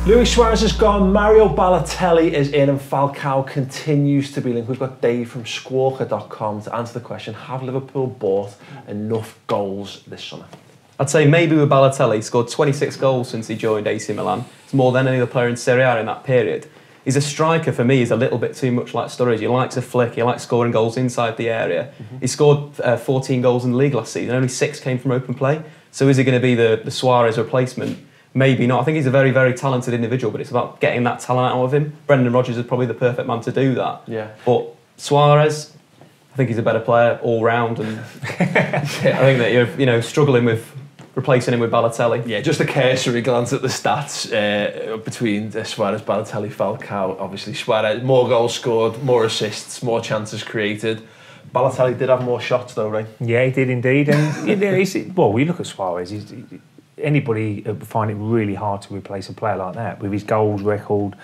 Luis Suarez has gone, Mario Balotelli is in, and Falcao continues to be linked. We've got Dave from Squawka.com to answer the question, have Liverpool bought enough goals this summer? I'd say maybe with Balotelli. He scored 26 goals since he joined AC Milan. It's more than any other player in Serie A in that period. He's a striker. For me, he's a little bit too much like Sturridge. He likes a flick, he likes scoring goals inside the area. He scored 14 goals in the league last season, only 6 came from open play. So is he going to be the Suarez replacement? Maybe not. I think he's a very, very talented individual, but it's about getting that talent out of him. Brendan Rodgers is probably the perfect man to do that. Yeah. But Suarez, I think he's a better player all round, and I think that you're struggling with replacing him with Balotelli. Yeah, just a cursory glance at the stats between Suarez, Balotelli, Falcao. Obviously, Suarez, more goals scored, more assists, more chances created. Balotelli did have more shots though, right? Yeah, he did indeed. And well, we look at Suarez. Anybody would find it really hard to replace a player like that with his goals record.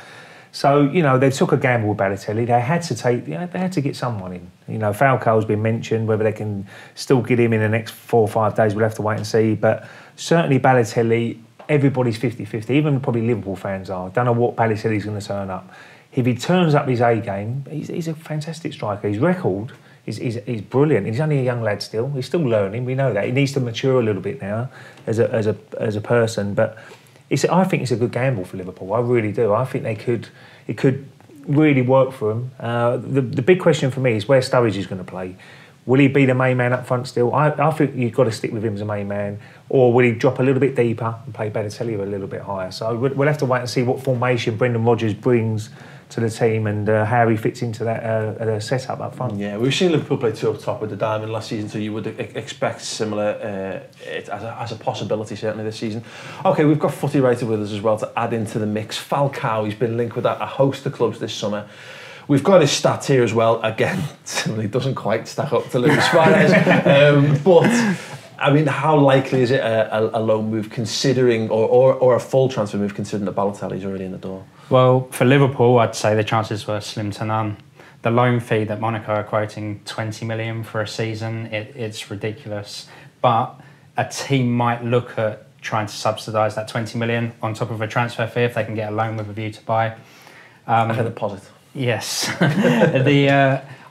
So they took a gamble with Balotelli. They had to they had to get someone in. Falcao's been mentioned. Whether they can still get him in the next 4 or 5 days, we'll have to wait and see. But certainly Balotelli, everybody's 50-50. Even probably Liverpool fans are. Don't know what Balotelli's going to turn up. If he turns up his A game, he's a fantastic striker. His record is brilliant. He's only a young lad still. He's still learning. We know that. He needs to mature a little bit now as a person. But I think it's a good gamble for Liverpool. I really do. I think it could really work for them. The big question for me is where Sturridge is going to play. Will he be the main man up front still? I think you've got to stick with him as a main man. Or will he drop a little bit deeper and play Balotelli a little bit higher? So we'll have to wait and see what formation Brendan Rodgers brings to the team and how he fits into that setup up front. Yeah, we've seen Liverpool play 2 up top with the diamond last season, so you would expect similar as a possibility certainly this season. Okay, we've got Footy Writer with us as well to add into the mix. Falcao, he's been linked with a host of clubs this summer. We've got his stats here as well. Again, similarly doesn't quite stack up to Luis Suarez, but I mean, how likely is it a loan move considering, or a full transfer move considering that Balotelli's already in the door? Well, for Liverpool, I'd say the chances were slim to none. The loan fee that Monaco are quoting, 20 million for a season, it's ridiculous. But a team might look at trying to subsidise that 20 million on top of a transfer fee if they can get a loan with a view to buy. I heard a positive. Yes.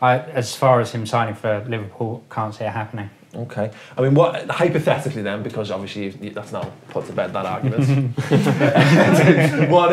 As far as him signing for Liverpool, can't see it happening. Okay. I mean, what hypothetically then, because obviously that's now put to bed that argument. what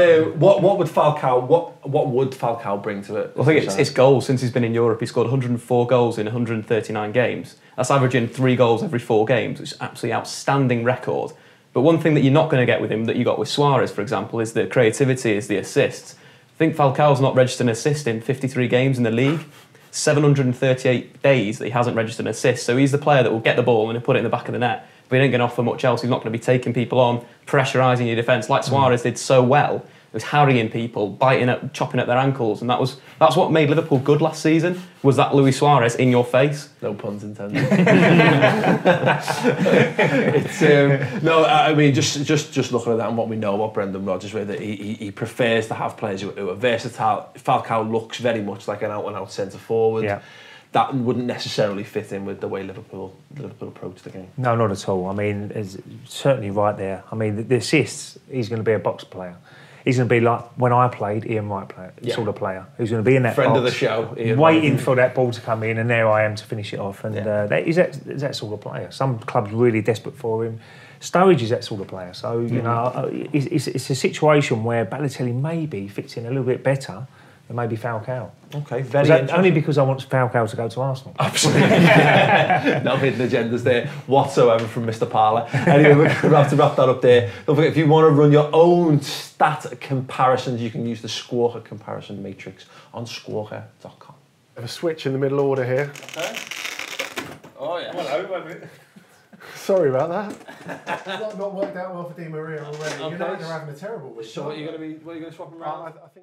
would Falcao bring to it? Well, I think it's goals. Since he's been in Europe, he scored 104 goals in 139 games. That's averaging 3 goals every 4 games, which is an absolutely outstanding record. But one thing that you're not going to get with him that you got with Suarez, for example, is the creativity, is the assists. I think Falcao's not registered an assist in 53 games in the league. 738 days that he hasn't registered an assist. So he's the player that will get the ball and he'll put it in the back of the net. But he ain't going to offer much else. He's not going to be taking people on, pressurising your defence like Suarez did so well. He was harrying people, chopping at their ankles, and that's what made Liverpool good last season. Was that Luis Suarez in your face? No puns intended. No, I mean just looking at that and what we know about Brendan Rodgers, where he prefers to have players who are versatile. Falcao looks very much like an out-and-out centre forward. Yeah. That wouldn't necessarily fit in with the way Liverpool approach the game. No, not at all. I mean, it's certainly right there. I mean, the assists, he's going to be a box player. He's going to be like when I played, Ian Wright sort of player. Who's going to be in that friend box, of the show, Ian waiting Wright. for that ball to come in, and there I am to finish it off. And he's that sort of player. Some clubs really desperate for him. Sturridge is that sort of player. So it's a situation where Balotelli maybe fits in a little bit better than maybe Falcao. Okay, very interesting. Only because I want Falcao to go to Arsenal. Absolutely. No hidden agendas there whatsoever from Mr. Parler. Anyway, we're going to have to wrap that up there. Don't forget, if you want to run your own stat comparisons, you can use the Squawka comparison matrix on squawka.com. Have a switch in the middle order here. Okay. Oh, yeah. Hello. Sorry about that. It's not worked out well for Di Maria already. Okay. United are having a terrible week. So what are you going to swap them around? I think